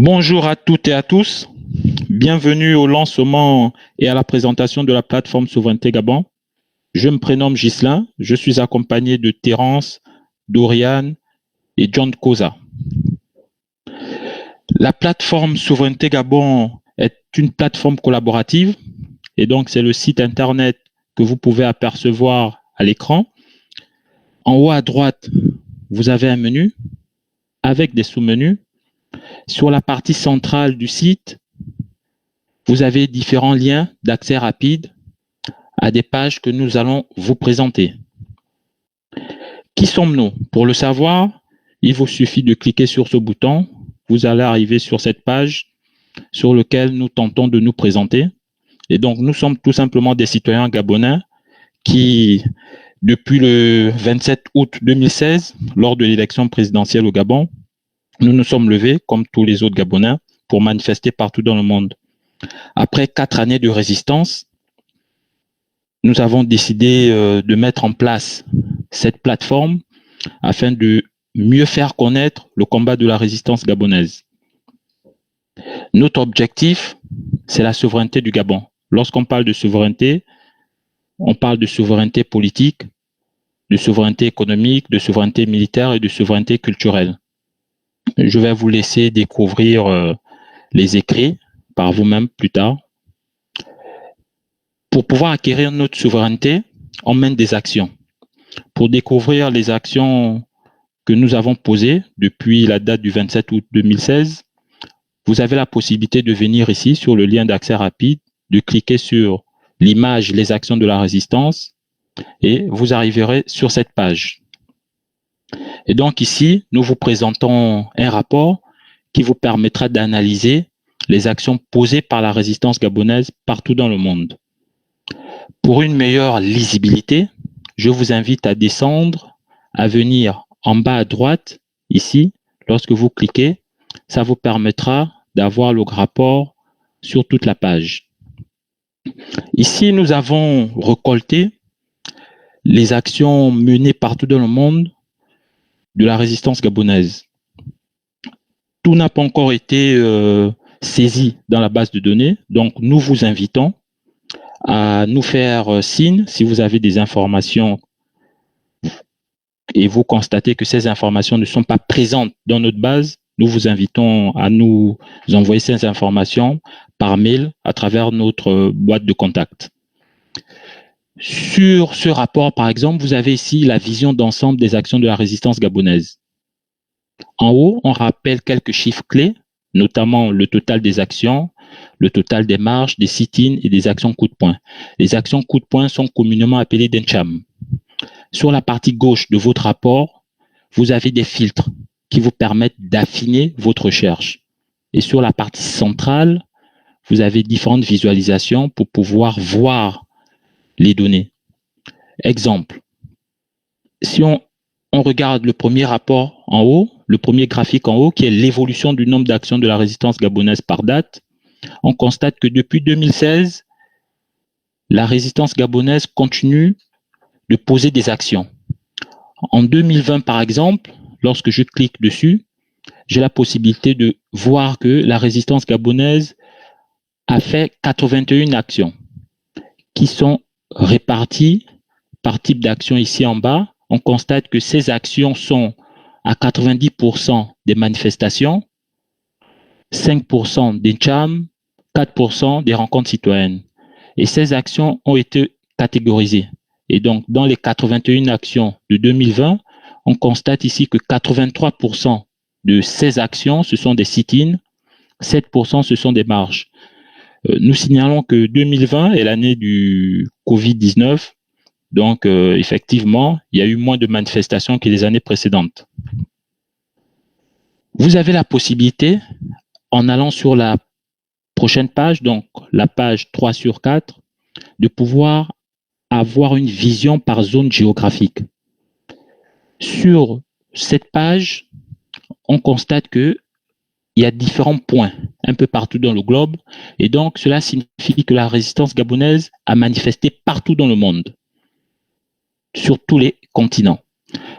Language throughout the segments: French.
Bonjour à toutes et à tous. Bienvenue au lancement et à la présentation de la plateforme Souveraineté Gabon. Je me prénomme Ghislain. Je suis accompagné de Terence, Dorian et John Koza. La plateforme Souveraineté Gabon est une plateforme collaborative et donc c'est le site internet que vous pouvez apercevoir à l'écran. En haut à droite, vous avez un menu avec des sous-menus. Sur la partie centrale du site, vous avez différents liens d'accès rapide à des pages que nous allons vous présenter. Qui sommes-nous? Pour le savoir, il vous suffit de cliquer sur ce bouton. Vous allez arriver sur cette page sur laquelle nous tentons de nous présenter. Et donc, nous sommes tout simplement des citoyens gabonais qui, depuis le 27 août 2016, lors de l'élection présidentielle au Gabon, nous nous sommes levés, comme tous les autres Gabonais, pour manifester partout dans le monde. Après 4 années de résistance, nous avons décidé de mettre en place cette plateforme afin de mieux faire connaître le combat de la résistance gabonaise. Notre objectif, c'est la souveraineté du Gabon. Lorsqu'on parle de souveraineté, on parle de souveraineté politique, de souveraineté économique, de souveraineté militaire et de souveraineté culturelle. Je vais vous laisser découvrir les écrits par vous-même plus tard. Pour pouvoir acquérir notre souveraineté, on mène des actions. Pour découvrir les actions que nous avons posées depuis la date du 27 août 2016, vous avez la possibilité de venir ici sur le lien d'accès rapide, de cliquer sur l'image Les actions de la résistance et vous arriverez sur cette page. Et donc ici, nous vous présentons un rapport qui vous permettra d'analyser les actions posées par la résistance gabonaise partout dans le monde. Pour une meilleure lisibilité, je vous invite à descendre, à venir en bas à droite, ici. Lorsque vous cliquez, ça vous permettra d'avoir le rapport sur toute la page. Ici, nous avons récolté les actions menées partout dans le monde de la résistance gabonaise. Tout n'a pas encore été saisi dans la base de données, donc nous vous invitons à nous faire signe si vous avez des informations et vous constatez que ces informations ne sont pas présentes dans notre base. Nous vous invitons à nous envoyer ces informations par mail à travers notre boîte de contact. Sur ce rapport, par exemple, vous avez ici la vision d'ensemble des actions de la résistance gabonaise. En haut, on rappelle quelques chiffres clés, notamment le total des actions, le total des marches, des sit-ins et des actions coup de poing. Les actions coup de poing sont communément appelées d'Encham. Sur la partie gauche de votre rapport, vous avez des filtres qui vous permettent d'affiner votre recherche. Et sur la partie centrale, vous avez différentes visualisations pour pouvoir voir les données. Exemple, si on regarde le premier rapport en haut, le premier graphique en haut, qui est l'évolution du nombre d'actions de la résistance gabonaise par date, on constate que depuis 2016, la résistance gabonaise continue de poser des actions. En 2020, par exemple, lorsque je clique dessus, j'ai la possibilité de voir que la résistance gabonaise a fait 81 actions qui sont réparties par type d'action ici en bas. On constate que ces actions sont à 90% des manifestations, 5% des CHAM, 4% des rencontres citoyennes. Et ces actions ont été catégorisées. Et donc, dans les 81 actions de 2020, on constate ici que 83% de ces actions, ce sont des sit-ins, 7% ce sont des marches. Nous signalons que 2020 est l'année du Covid-19, donc effectivement, il y a eu moins de manifestations que les années précédentes. Vous avez la possibilité, en allant sur la prochaine page, donc la page 3 sur 4, de pouvoir avoir une vision par zone géographique. Sur cette page, on constate que il y a différents points un peu partout dans le globe et donc cela signifie que la résistance gabonaise a manifesté partout dans le monde, sur tous les continents.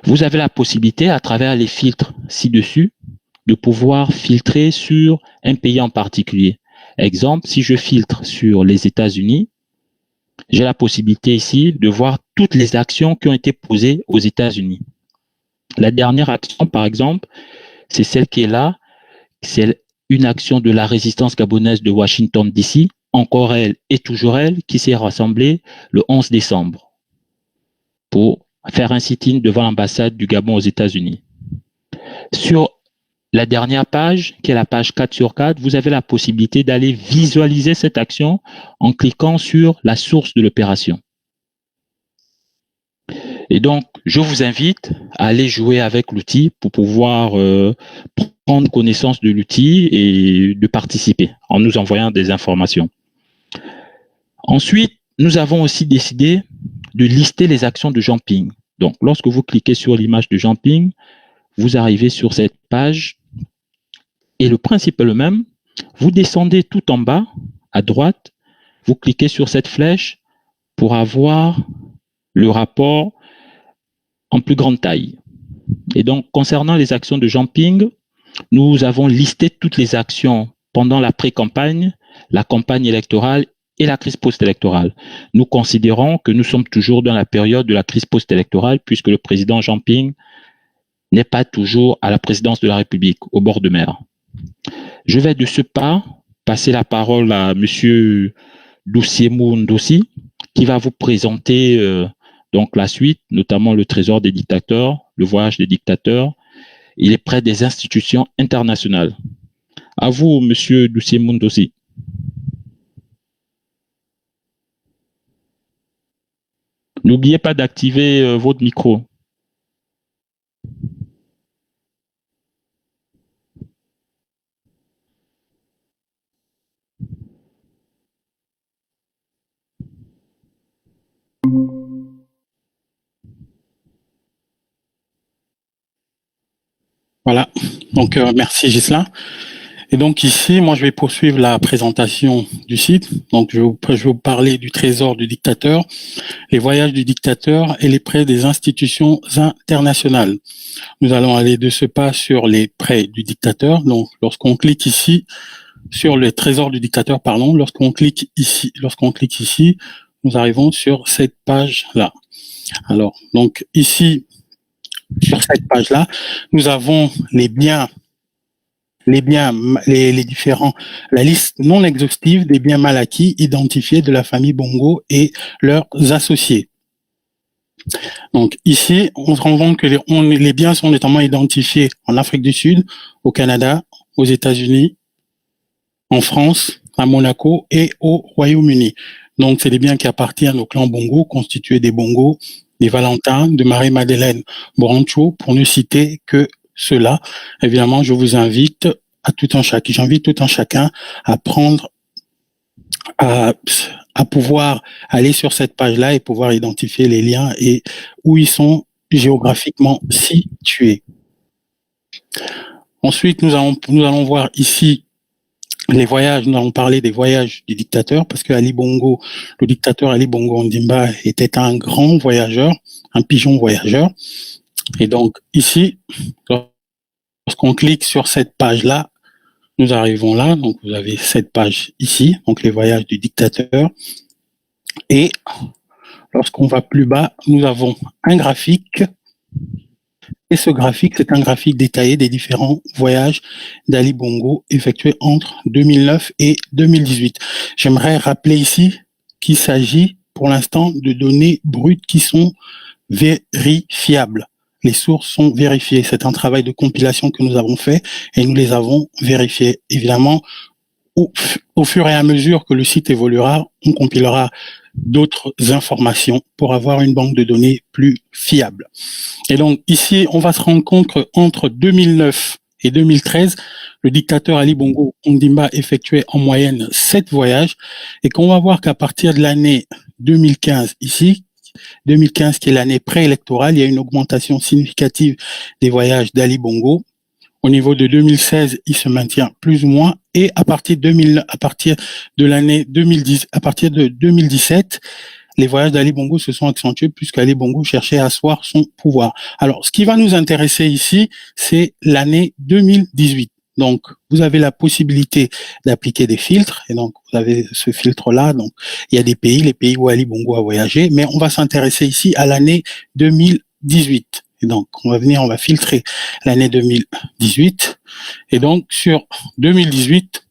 Vous avez la possibilité, à travers les filtres ci-dessus, de pouvoir filtrer sur un pays en particulier. Exemple, si je filtre sur les États-Unis, j'ai la possibilité ici de voir toutes les actions qui ont été posées aux États-Unis. La dernière action, par exemple, c'est celle qui est là. C'est une action de la résistance gabonaise de Washington, D.C., encore elle et toujours elle, qui s'est rassemblée le 11 décembre pour faire un sit-in devant l'ambassade du Gabon aux États-Unis. Sur la dernière page, qui est la page 4 sur 4, vous avez la possibilité d'aller visualiser cette action en cliquant sur la source de l'opération. Et donc, je vous invite à aller jouer avec l'outil pour pouvoir prendre connaissance de l'outil et de participer en nous envoyant des informations. Ensuite, nous avons aussi décidé de lister les actions de jumping. Donc, lorsque vous cliquez sur l'image de jumping, vous arrivez sur cette page et le principe est le même. Vous descendez tout en bas, à droite, vous cliquez sur cette flèche pour avoir le rapport en plus grande taille. Et donc, concernant les actions de jumping, nous avons listé toutes les actions pendant la pré-campagne, la campagne électorale et la crise post-électorale. Nous considérons que nous sommes toujours dans la période de la crise post-électorale puisque le président Jumping n'est pas toujours à la présidence de la République, au bord de mer. Je vais de ce pas passer la parole à M. Doussiemou Ndossi, qui va vous présenter donc la suite, notamment le trésor des dictateurs, le voyage des dictateurs. Il est près des institutions internationales. À vous, M. Doussiemou Ndossi. N'oubliez pas d'activer votre micro. Voilà, donc merci Ghislain. Et donc ici, moi je vais poursuivre la présentation du site. Donc je vais vous parler du trésor du dictateur, les voyages du dictateur et les prêts des institutions internationales. Nous allons aller de ce pas sur les prêts du dictateur. Donc lorsqu'on clique ici sur le trésor du dictateur, pardon, lorsqu'on clique ici, nous arrivons sur cette page-là. Alors donc ici, sur cette page-là, nous avons les différents, la liste non exhaustive des biens mal acquis identifiés de la famille Bongo et leurs associés. Donc ici, on se rend compte que les biens sont notamment identifiés en Afrique du Sud, au Canada, aux États-Unis, en France, à Monaco et au Royaume-Uni. Donc c'est des biens qui appartiennent au clan Bongo, constitués des Bongo, des Valentins, de Marie-Madeleine Brancho, pour ne citer que cela. Évidemment, je vous invite j'invite tout un chacun à prendre, à pouvoir aller sur cette page-là et pouvoir identifier les liens et où ils sont géographiquement situés. Ensuite, nous allons voir ici les voyages. Nous allons parler des voyages du dictateur parce que le dictateur Ali Bongo Ondimba était un grand voyageur, un pigeon voyageur. Et donc ici, lorsqu'on clique sur cette page-là, nous arrivons là. Donc vous avez cette page ici, donc les voyages du dictateur. Et lorsqu'on va plus bas, nous avons un graphique. Et ce graphique, c'est un graphique détaillé des différents voyages d'Ali Bongo effectués entre 2009 et 2018. J'aimerais rappeler ici qu'il s'agit pour l'instant de données brutes qui sont vérifiables. Les sources sont vérifiées. C'est un travail de compilation que nous avons fait et nous les avons vérifiées. Évidemment, au fur et à mesure que le site évoluera, on compilera d'autres informations pour avoir une banque de données plus fiable. Et donc ici, on va se rendre compte qu'entre 2009 et 2013, le dictateur Ali Bongo Ondimba effectuait en moyenne 7 voyages et qu'on va voir qu'à partir de l'année 2015 ici, 2015 qui est l'année préélectorale, il y a une augmentation significative des voyages d'Ali Bongo. Au niveau de 2016, il se maintient plus ou moins et à partir de l'année 2010, à partir de 2017, les voyages d'Ali Bongo se sont accentués puisqu'Ali Bongo cherchait à asseoir son pouvoir. Alors, ce qui va nous intéresser ici, c'est l'année 2018. Donc, vous avez la possibilité d'appliquer des filtres, et donc vous avez ce filtre-là. Donc, il y a des pays, les pays où Ali Bongo a voyagé, mais on va s'intéresser ici à l'année 2018. Et donc, on va filtrer l'année 2018. Et donc, sur 2018,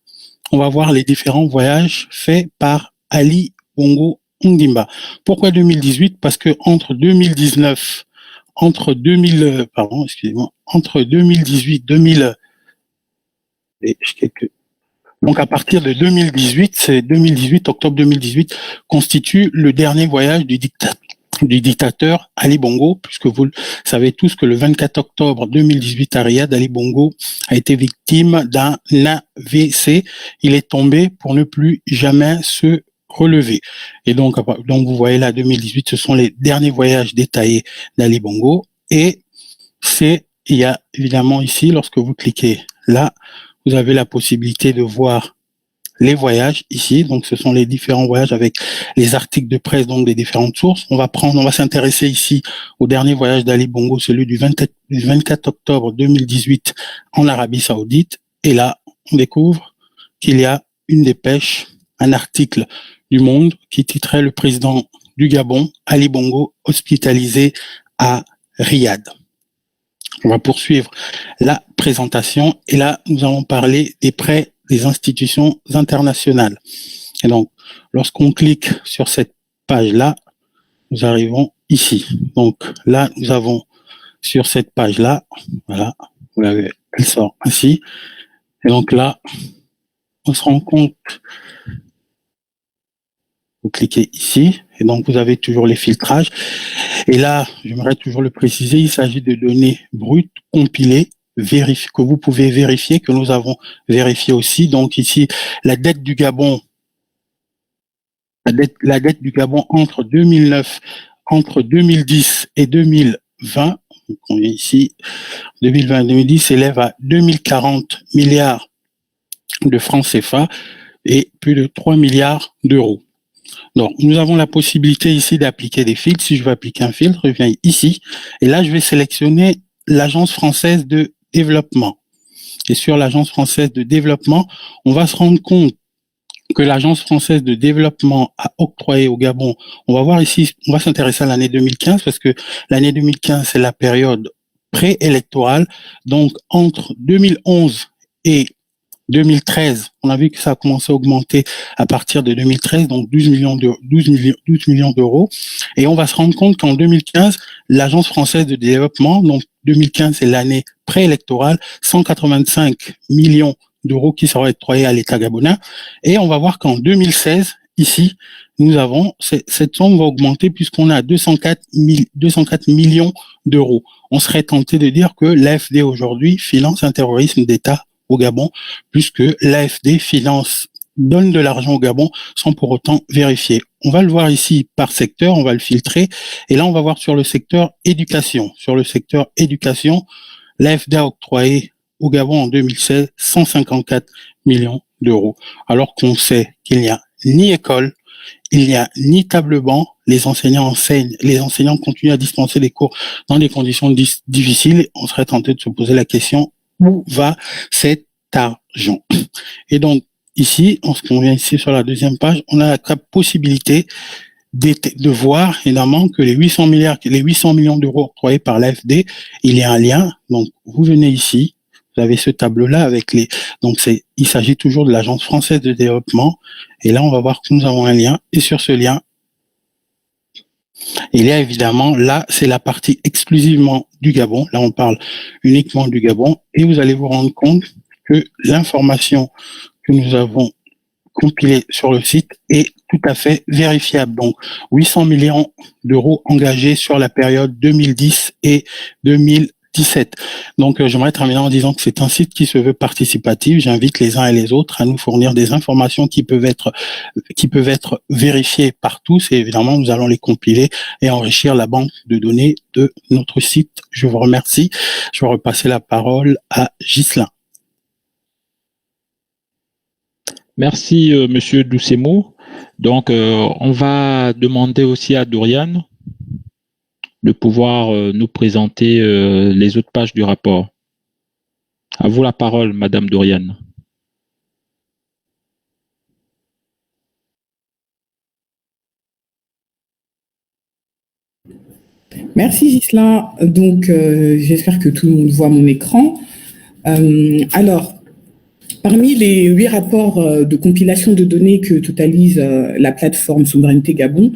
on va voir les différents voyages faits par Ali Bongo Ondimba. Pourquoi 2018? Parce que entre 2019, entre 2018, donc à partir de 2018, octobre 2018, constitue le dernier voyage du dictateur Ali Bongo, puisque vous le savez tous que le 24 octobre 2018 à Riyad, Ali Bongo a été victime d'un AVC. Il est tombé pour ne plus jamais se relever. Et donc vous voyez là, 2018, ce sont les derniers voyages détaillés d'Ali Bongo. Et il y a évidemment ici, lorsque vous cliquez là, vous avez la possibilité de voir les voyages ici. Donc, ce sont les différents voyages avec les articles de presse, donc des différentes sources. On va s'intéresser ici au dernier voyage d'Ali Bongo, celui du 24 octobre 2018 en Arabie Saoudite. Et là, on découvre qu'il y a une dépêche, un article du Monde qui titrait le président du Gabon, Ali Bongo, hospitalisé à Riyad. On va poursuivre la présentation et là, nous allons parler des prêts des institutions internationales. Et donc, lorsqu'on clique sur cette page-là, nous arrivons ici. Donc là, nous avons sur cette page-là, voilà, vous l'avez, elle sort ainsi. Et donc là, on se rend compte, vous cliquez ici, et donc vous avez toujours les filtrages. Et là, j'aimerais toujours le préciser, il s'agit de données brutes, compilées, que vous pouvez vérifier, que nous avons vérifié aussi. Donc ici, la dette du Gabon entre 2010 et 2020, donc on est ici, 2020 et 2010 s'élève à 2040 milliards de francs CFA et plus de 3 milliards d'euros. Donc, nous avons la possibilité ici d'appliquer des filtres. Si je veux appliquer un filtre, je viens ici et là, je vais sélectionner l'Agence française de développement. Et sur l'Agence française de développement, on va se rendre compte que l'Agence française de développement a octroyé au Gabon. On va voir ici, on va s'intéresser à l'année 2015 parce que l'année 2015, c'est la période préélectorale. Donc, entre 2011 et 2013, on a vu que ça a commencé à augmenter à partir de 2013, donc 12 millions d'euros. Et on va se rendre compte qu'en 2015, l'Agence française de développement, donc 2015, c'est l'année préélectorale, 185 millions d'euros qui seront octroyés à l'État gabonais. Et on va voir qu'en 2016, ici, nous avons, cette somme va augmenter puisqu'on a 204 millions d'euros. On serait tenté de dire que l'AFD aujourd'hui finance un terrorisme d'État au Gabon, puisque l'AFD donne de l'argent au Gabon sans pour autant vérifier. On va le voir ici par secteur, on va le filtrer, et là on va voir sur le secteur éducation. Sur le secteur éducation, l'AFD a octroyé au Gabon en 2016 154 millions d'euros, alors qu'on sait qu'il n'y a ni école, il n'y a ni table-banc, les enseignants continuent à dispenser des cours dans des conditions difficiles. On serait tenté de se poser la question, où va cet argent? Et donc, ici, on vient ici sur la deuxième page, on a la possibilité de voir évidemment que les 800 millions d'euros octroyés par l'AFD, il y a un lien. Donc, vous venez ici, vous avez ce tableau-là avec il s'agit toujours de l'Agence française de développement. Et là, on va voir que nous avons un lien. Et sur ce lien, il y a évidemment, là, c'est la partie exclusivement du Gabon. Là, on parle uniquement du Gabon. Et vous allez vous rendre compte que l'information que nous avons compilée sur le site est tout à fait vérifiable. Donc, 800 millions d'euros engagés sur la période 2010 et 2017. Donc, j'aimerais terminer en disant que c'est un site qui se veut participatif. J'invite les uns et les autres à nous fournir des informations qui peuvent être vérifiées par tous. Et évidemment, nous allons les compiler et enrichir la banque de données de notre site. Je vous remercie. Je vais repasser la parole à Ghislain. Merci, Monsieur Doucemo. Donc, on va demander aussi à Dorian de pouvoir nous présenter les autres pages du rapport. À vous la parole, Madame Dorian. Merci Gislain. Donc, j'espère que tout le monde voit mon écran. Alors, parmi les 8 rapports de compilation de données que totalise la plateforme Souveraineté Gabon,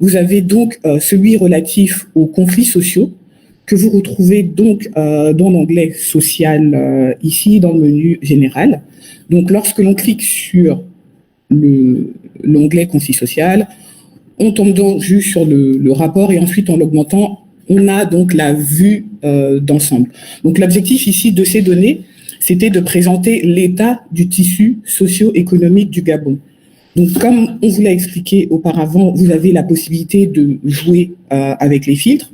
vous avez donc celui relatif aux conflits sociaux que vous retrouvez donc dans l'onglet social ici dans le menu général. Donc, lorsque l'on clique sur l'onglet conflit social, on tombe donc juste sur le rapport et ensuite en l'augmentant, on a donc la vue d'ensemble. Donc l'objectif ici de ces données, c'était de présenter l'état du tissu socio-économique du Gabon. Donc comme on vous l'a expliqué auparavant, vous avez la possibilité de jouer avec les filtres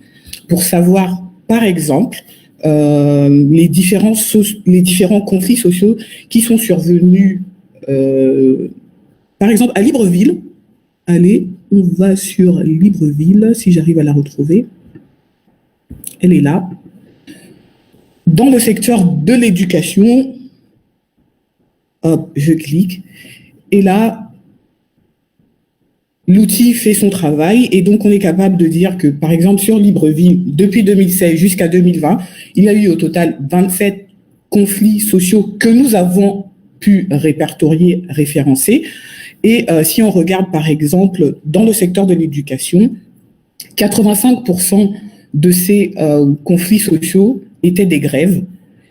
pour savoir, par exemple, les différents conflits sociaux qui sont survenus, par exemple, à Libreville. Allez, on va sur Libreville, si j'arrive à la retrouver. Elle est là. Dans le secteur de l'éducation, hop, je clique. Et là, l'outil fait son travail. Et donc, on est capable de dire que, par exemple, sur Libreville, depuis 2016 jusqu'à 2020, il y a eu au total 27 conflits sociaux que nous avons pu répertorier, référencer. Et si on regarde, par exemple, dans le secteur de l'éducation, 85% de ces conflits sociaux étaient des grèves.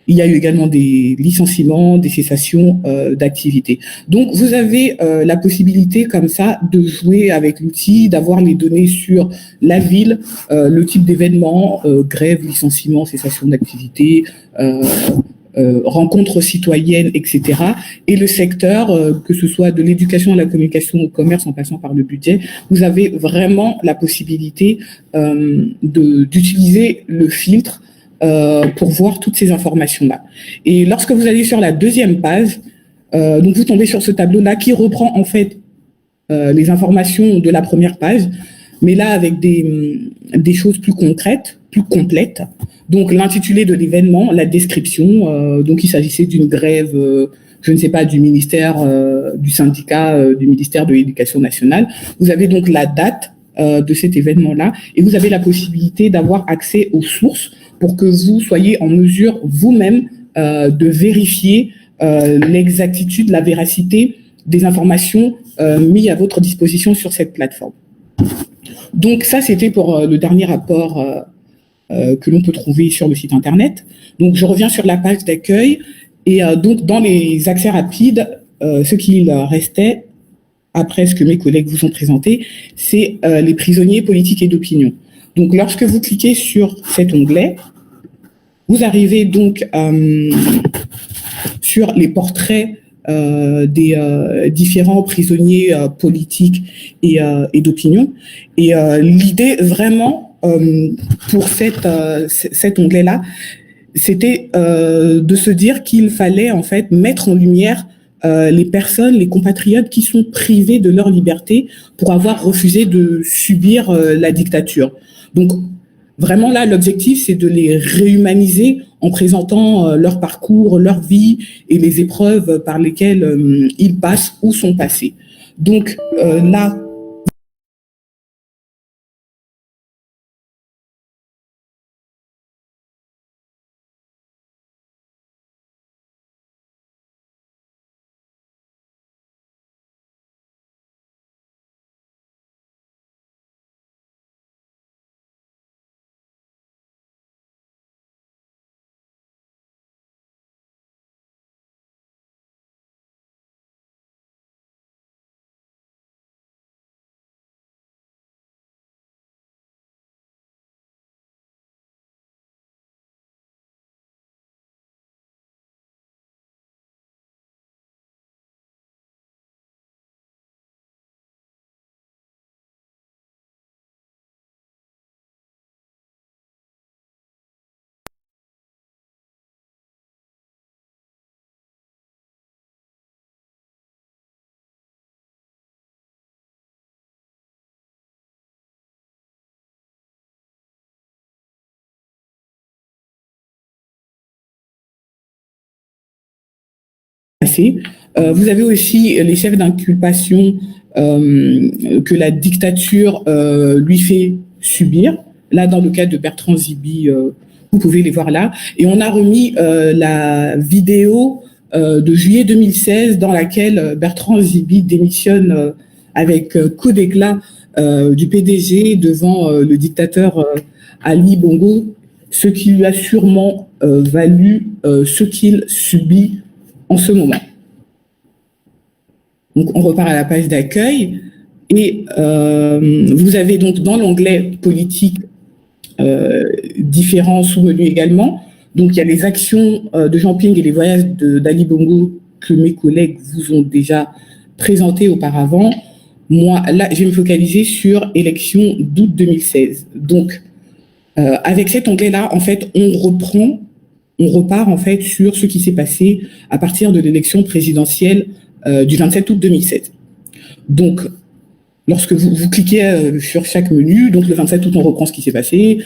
Il y a eu également des licenciements, des cessations d'activité. Donc, vous avez la possibilité comme ça de jouer avec l'outil, d'avoir les données sur la ville, le type d'événement, grève, licenciement, cessation d'activité, rencontres citoyennes, etc. Et le secteur, que ce soit de l'éducation à la communication au commerce en passant par le budget, vous avez vraiment la possibilité d'utiliser le filtre pour voir toutes ces informations-là. Et lorsque vous allez sur la deuxième page, donc vous tombez sur ce tableau-là qui reprend en fait les informations de la première page, mais là avec des choses plus concrètes, plus complètes. Donc l'intitulé de l'événement, la description, donc il s'agissait d'une grève, je ne sais pas, du ministère, du syndicat, du ministère de l'Éducation nationale. Vous avez donc la date de cet événement-là et vous avez la possibilité d'avoir accès aux sources pour que vous soyez en mesure vous-même de vérifier l'exactitude, la véracité des informations mises à votre disposition sur cette plateforme. Donc ça, c'était pour le dernier rapport que l'on peut trouver sur le site internet. Donc je reviens sur la page d'accueil et donc dans les accès rapides, ce qu'il restait après ce que mes collègues vous ont présenté, c'est les prisonniers politiques et d'opinion. Donc lorsque vous cliquez sur cet onglet, vous arrivez donc sur les portraits des différents prisonniers politiques et d'opinion. Et l'idée vraiment pour cet onglet-là, c'était de se dire qu'il fallait en fait mettre en lumière les personnes, les compatriotes qui sont privés de leur liberté pour avoir refusé de subir la dictature. Donc vraiment là, l'objectif, c'est de les réhumaniser en présentant leur parcours, leur vie et les épreuves par lesquelles ils passent ou sont passés. Donc là, passé. Vous avez aussi les chefs d'inculpation que la dictature lui fait subir. Là, dans le cas de Bertrand Zibi, vous pouvez les voir là. Et on a remis la vidéo de juillet 2016 dans laquelle Bertrand Zibi démissionne avec coup d'éclat du PDG devant le dictateur Ali Bongo, ce qui lui a sûrement valu ce qu'il subit en ce moment. Donc, on repart à la page d'accueil et vous avez donc dans l'onglet politique différents sous-menus également. Donc, il y a les actions de Jean Ping et les voyages d'Ali Bongo que mes collègues vous ont déjà présentés auparavant. Moi, là, je vais me focaliser sur élection d'août 2016. Donc, avec cet onglet-là, en fait, on repart en fait sur ce qui s'est passé à partir de l'élection présidentielle du 27 août 2016. Donc, lorsque vous cliquez sur chaque menu, donc le 27 août, on reprend ce qui s'est passé.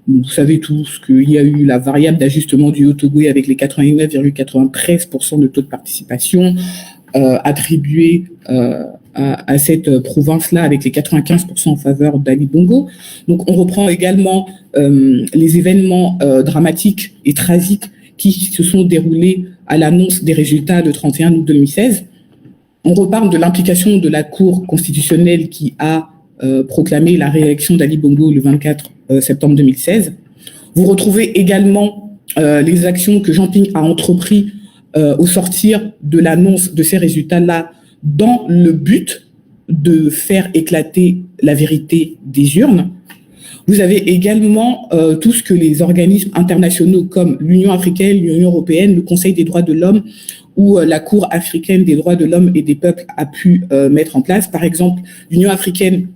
Vous savez tous qu'il y a eu la variable d'ajustement du Haut-Togo avec les 89,93% de taux de participation attribués à cette province-là avec les 95% en faveur d'Ali Bongo. Donc, on reprend également les événements dramatiques et tragiques qui se sont déroulés à l'annonce des résultats le 31 août 2016. On reparle de l'implication de la Cour constitutionnelle qui a proclamé la réélection d'Ali Bongo le 24 septembre 2016. Vous retrouvez également les actions que Jean Ping a entreprises au sortir de l'annonce de ces résultats-là dans le but de faire éclater la vérité des urnes. Vous avez également tout ce que les organismes internationaux comme l'Union africaine, l'Union européenne, le Conseil des droits de l'homme ou la Cour africaine des droits de l'homme et des peuples a pu mettre en place. Par exemple, l'Union africaine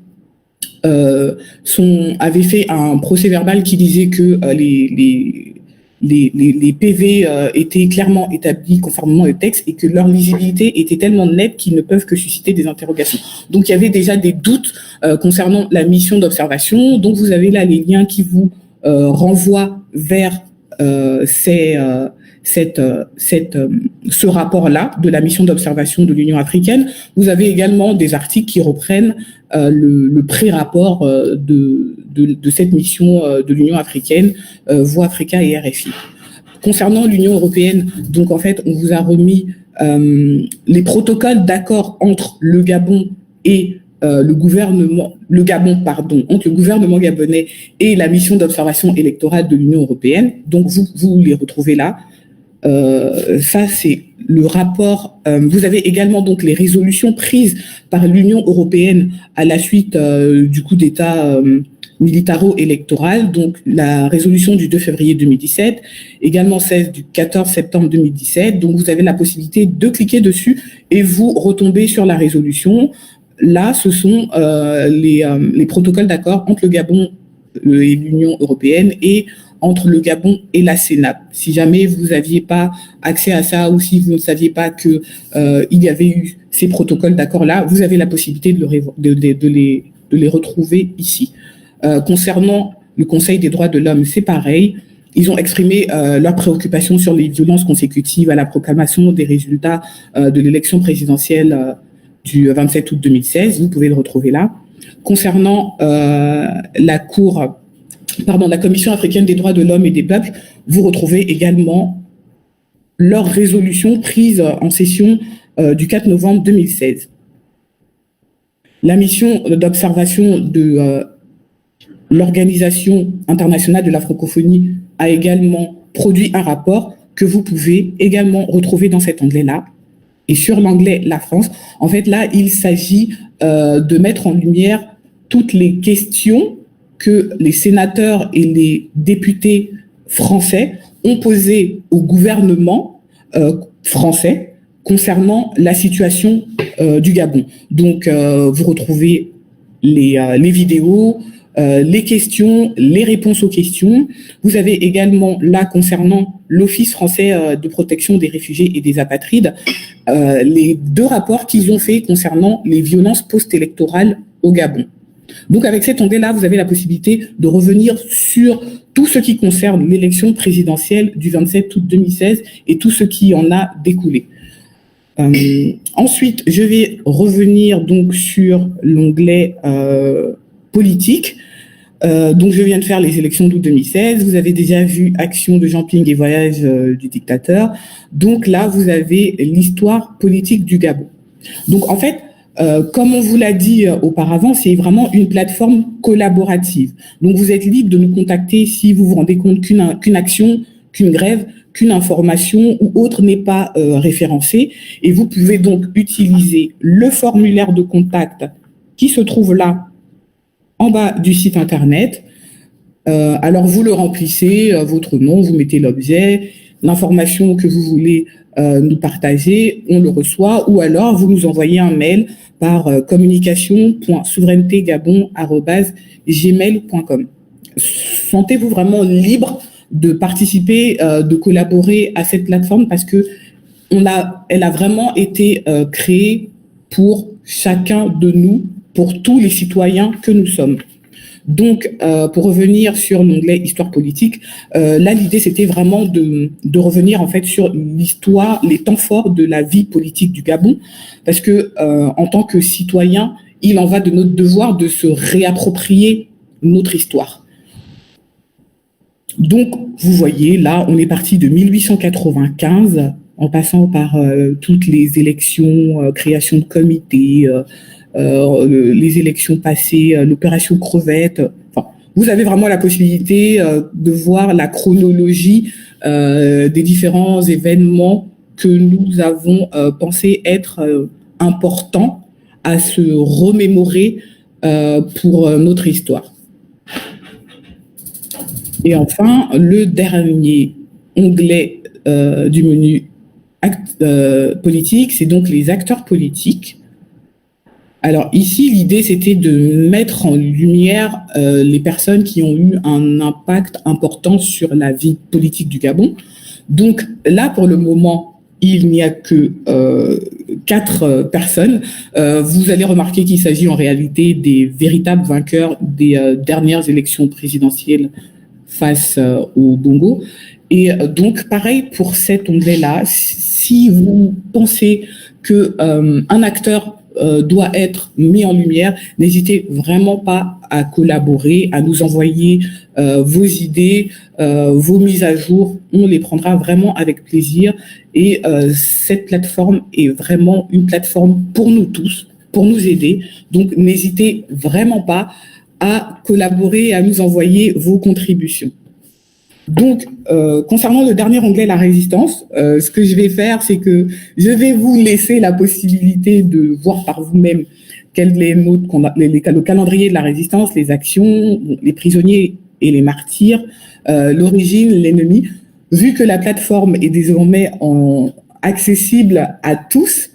avait fait un procès-verbal qui disait que les PV étaient clairement établis conformément au texte et que leur lisibilité était tellement nette qu'ils ne peuvent que susciter des interrogations. Donc, il y avait déjà des doutes concernant la mission d'observation. Donc, vous avez là les liens qui vous renvoient vers ce rapport-là de la mission d'observation de l'Union africaine. Vous avez également des articles qui reprennent le pré-rapport de cette mission de l'Union africaine, Voix Africa et RFI. Concernant l'Union européenne, donc en fait, on vous a remis les protocoles d'accord entre le Gabon et entre le gouvernement gabonais et la mission d'observation électorale de l'Union européenne. Donc vous les retrouvez là. Ça, c'est le rapport. Vous avez également donc les résolutions prises par l'Union européenne à la suite du coup d'État militaro-électoral. Donc la résolution du 2 février 2017, également celle du 14 septembre 2017. Donc vous avez la possibilité de cliquer dessus et vous retombez sur la résolution. Là, ce sont les protocoles d'accord entre le Gabon et l'Union européenne et entre le Gabon et la CENAP. Si jamais vous n'aviez pas accès à ça ou si vous ne saviez pas que il y avait eu ces protocoles d'accord-là, vous avez la possibilité de les retrouver ici. Concernant le Conseil des droits de l'homme, c'est pareil. Ils ont exprimé leurs préoccupations sur les violences consécutives à la proclamation des résultats de l'élection présidentielle du 27 août 2016. Vous pouvez le retrouver là. Concernant la Commission africaine des droits de l'homme et des peuples, vous retrouvez également leur résolution prise en session du 4 novembre 2016. La mission d'observation de l'Organisation internationale de la francophonie a également produit un rapport que vous pouvez également retrouver dans cet onglet-là. Et sur l'onglet La France, en fait, là, il s'agit de mettre en lumière toutes les questions que les sénateurs et les députés français ont posées au gouvernement français concernant la situation du Gabon. Donc, vous retrouvez les vidéos, les questions, les réponses aux questions. Vous avez également là, concernant l'Office français de protection des réfugiés et des apatrides, les 2 rapports qu'ils ont faits concernant les violences post-électorales au Gabon. Donc, avec cet onglet-là, vous avez la possibilité de revenir sur tout ce qui concerne l'élection présidentielle du 27 août 2016 et tout ce qui en a découlé. Ensuite, je vais revenir donc sur l'onglet politique. Donc, je viens de faire les élections d'août 2016. Vous avez déjà vu Action de Jean Ping et Voyage du dictateur. Donc là, vous avez l'histoire politique du Gabon. Donc, en fait, comme on vous l'a dit auparavant, c'est vraiment une plateforme collaborative. Donc, vous êtes libre de nous contacter si vous vous rendez compte qu'une action, qu'une grève, qu'une information ou autre n'est pas référencée. Et vous pouvez donc utiliser le formulaire de contact qui se trouve là, en bas du site internet. Alors, vous le remplissez, votre nom, vous mettez l'objet, l'information que vous voulez nous partager, on le reçoit, ou alors vous nous envoyez un mail par communication.souveraineté-gabon@gmail.com. Sentez-vous vraiment libre de participer, de collaborer à cette plateforme parce que elle a vraiment été créée pour chacun de nous, pour tous les citoyens que nous sommes. Donc, pour revenir sur l'onglet Histoire politique, là, l'idée, c'était vraiment de revenir, en fait, sur l'histoire, les temps forts de la vie politique du Gabon, parce que, en tant que citoyen, il en va de notre devoir de se réapproprier notre histoire. Donc, vous voyez, là, on est parti de 1895, en passant par toutes les élections, création de comités, les élections passées, l'opération Crevette. Enfin, vous avez vraiment la possibilité de voir la chronologie des différents événements que nous avons pensé être importants à se remémorer pour notre histoire. Et enfin, le dernier onglet du menu politique, c'est donc les acteurs politiques. Alors ici, l'idée, c'était de mettre en lumière les personnes qui ont eu un impact important sur la vie politique du Gabon. Donc là, pour le moment, il n'y a que 4 personnes. Vous allez remarquer qu'il s'agit en réalité des véritables vainqueurs des dernières élections présidentielles face au Bongo. Et donc, pareil pour cet onglet-là, si vous pensez qu'un acteur doit être mis en lumière, n'hésitez vraiment pas à collaborer, à nous envoyer vos idées, vos mises à jour. On les prendra vraiment avec plaisir. Et cette plateforme est vraiment une plateforme pour nous tous, pour nous aider. Donc, n'hésitez vraiment pas à collaborer, à nous envoyer vos contributions. Donc, concernant le dernier onglet, la résistance, ce que je vais faire, c'est que je vais vous laisser la possibilité de voir par vous-même quel est le calendrier de la résistance, les actions, les prisonniers et les martyrs, l'origine, l'ennemi. Vu que la plateforme est désormais accessible à tous,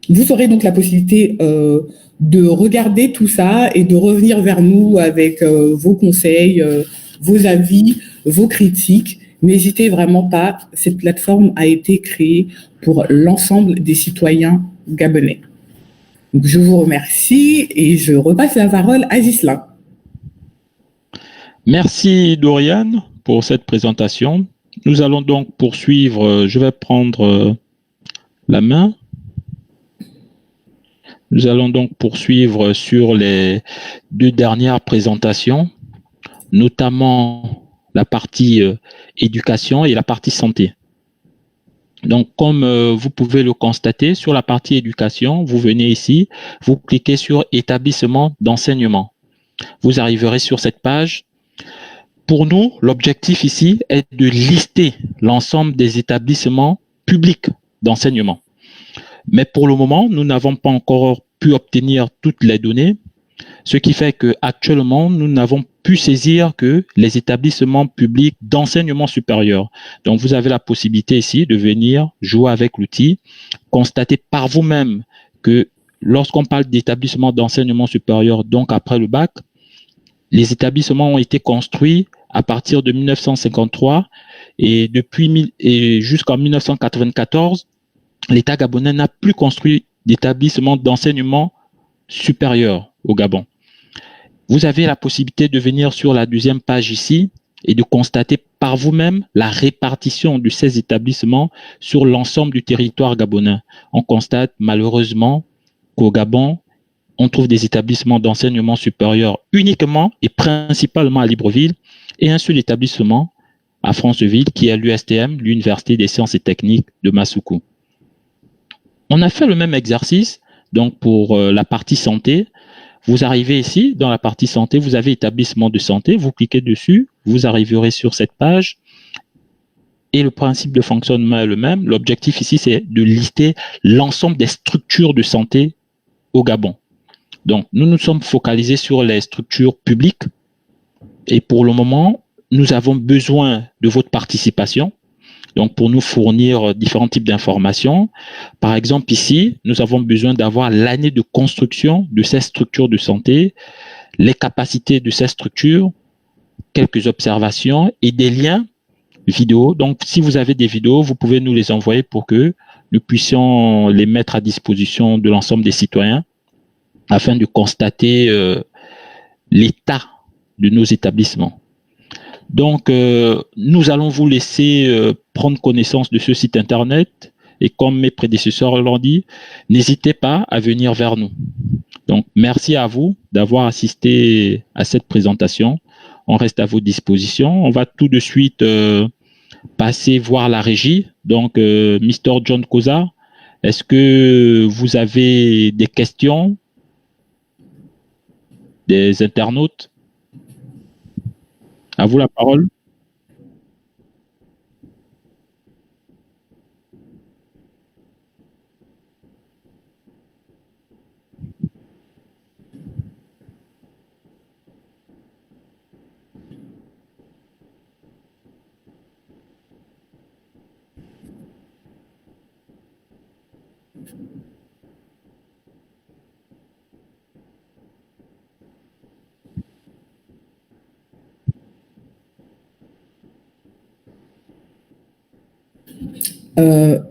vous aurez donc la possibilité de regarder tout ça et de revenir vers nous avec vos conseils, vos avis, vos critiques. N'hésitez vraiment pas, cette plateforme a été créée pour l'ensemble des citoyens gabonais. Donc, je vous remercie et je repasse la parole à Ghislain. Merci Doriane pour cette présentation. Nous allons donc poursuivre. Je vais prendre la main. Nous allons donc poursuivre sur les 2 dernières présentations, notamment la partie éducation et la partie santé. Donc, comme vous pouvez le constater, sur la partie éducation, vous venez ici, vous cliquez sur établissement d'enseignement. Vous arriverez sur cette page. Pour nous, l'objectif ici est de lister l'ensemble des établissements publics d'enseignement. Mais pour le moment, nous n'avons pas encore pu obtenir toutes les données, ce qui fait qu'actuellement, nous n'avons pu saisir que les établissements publics d'enseignement supérieur. Donc, vous avez la possibilité ici de venir jouer avec l'outil, constater par vous-même que lorsqu'on parle d'établissements d'enseignement supérieur, donc après le bac, les établissements ont été construits à partir de 1953 et jusqu'en 1994, l'État gabonais n'a plus construit d'établissements d'enseignement supérieur au Gabon. Vous avez la possibilité de venir sur la 2e page ici et de constater par vous-même la répartition de ces établissements sur l'ensemble du territoire gabonais. On constate malheureusement qu'au Gabon, on trouve des établissements d'enseignement supérieur uniquement et principalement à Libreville et un seul établissement à Franceville qui est l'USTM, l'Université des sciences et techniques de Massoukou. On a fait le même exercice donc pour la partie santé. Vous arrivez ici, dans la partie santé, vous avez établissement de santé, vous cliquez dessus, vous arriverez sur cette page et le principe de fonctionnement est le même. L'objectif ici, c'est de lister l'ensemble des structures de santé au Gabon. Donc, nous nous sommes focalisés sur les structures publiques et pour le moment, nous avons besoin de votre participation. Donc, pour nous fournir différents types d'informations. Par exemple, ici, nous avons besoin d'avoir l'année de construction de ces structures de santé, les capacités de ces structures, quelques observations et des liens vidéo. Donc, si vous avez des vidéos, vous pouvez nous les envoyer pour que nous puissions les mettre à disposition de l'ensemble des citoyens afin de constater l'état de nos établissements. Donc, nous allons vous laisser prendre connaissance de ce site Internet et comme mes prédécesseurs l'ont dit, n'hésitez pas à venir vers nous. Donc, merci à vous d'avoir assisté à cette présentation. On reste à votre disposition. On va tout de suite passer voir la régie. Donc, Mr. John Koza, est-ce que vous avez des questions des internautes? À vous la parole.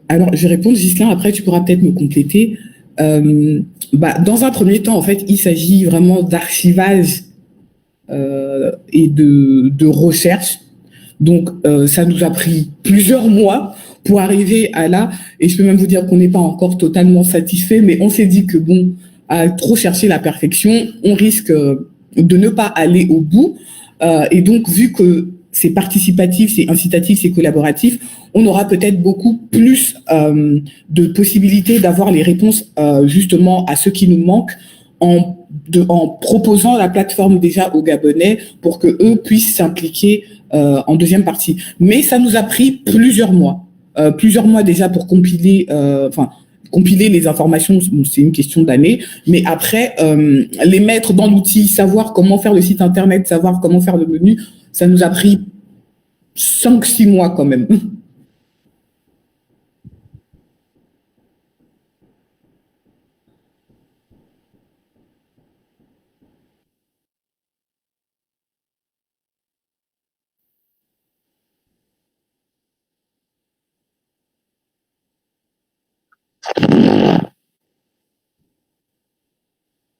Alors, je vais répondre, Ghislain, après tu pourras peut-être me compléter. Dans un premier temps, en fait, il s'agit vraiment d'archivage et de recherche. Donc, ça nous a pris plusieurs mois pour arriver à là. Et je peux même vous dire qu'on n'est pas encore totalement satisfait, mais on s'est dit que bon, à trop chercher la perfection, on risque de ne pas aller au bout. Et donc, vu que c'est participatif, c'est incitatif, c'est collaboratif, on aura peut-être beaucoup plus de possibilités d'avoir les réponses justement à ce qui nous manque en proposant la plateforme déjà aux Gabonais pour que eux puissent s'impliquer en deuxième partie. Mais ça nous a pris plusieurs mois déjà pour compiler les informations, c'est une question d'années, mais après, les mettre dans l'outil, savoir comment faire le site internet, savoir comment faire le menu, ça nous a pris 5-6 mois quand même.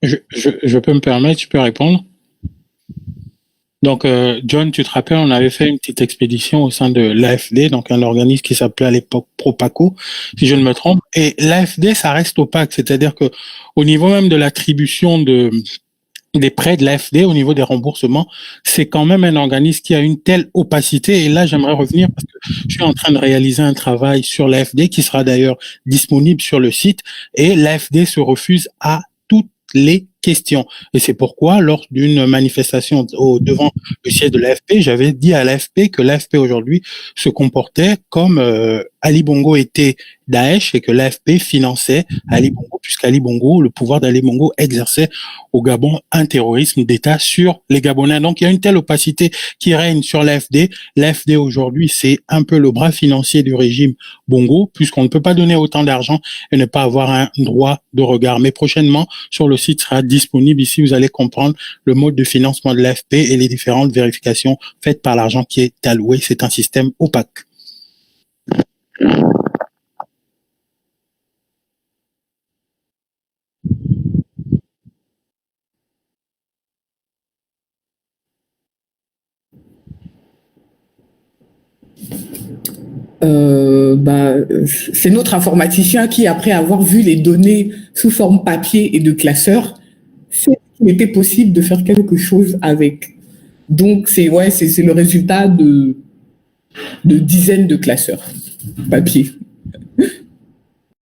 Je peux me permettre, je peux répondre. Donc, John, tu te rappelles, on avait fait une petite expédition au sein de l'AFD, donc un organisme qui s'appelait à l'époque Propaco, si je ne me trompe. Et l'AFD, ça reste opaque, c'est-à-dire que au niveau même de l'attribution des prêts de l'AFD, au niveau des remboursements, c'est quand même un organisme qui a une telle opacité. Et là, j'aimerais revenir parce que je suis en train de réaliser un travail sur l'AFD qui sera d'ailleurs disponible sur le site. Et l'AFD se refuse à toutes les questions. Et c'est pourquoi, lors d'une manifestation devant le siège de l'AFP, j'avais dit à l'AFP que l'AFP aujourd'hui se comportait comme Ali Bongo était Daesh et que l'AFP finançait Ali Bongo, puisqu'Ali Bongo, le pouvoir d'Ali Bongo exerçait au Gabon un terrorisme d'État sur les Gabonais. Donc il y a une telle opacité qui règne sur l'AFD. L'AFD aujourd'hui, c'est un peu le bras financier du régime Bongo, puisqu'on ne peut pas donner autant d'argent et ne pas avoir un droit de regard. Mais prochainement, sur le site sera disponible. Ici, vous allez comprendre le mode de financement de l'AFP et les différentes vérifications faites par l'argent qui est alloué. C'est un système opaque. c'est notre informaticien qui, après avoir vu les données sous forme papier et de classeur, sait qu'il était possible de faire quelque chose avec. Donc, c'est le résultat de dizaines de classeurs papier.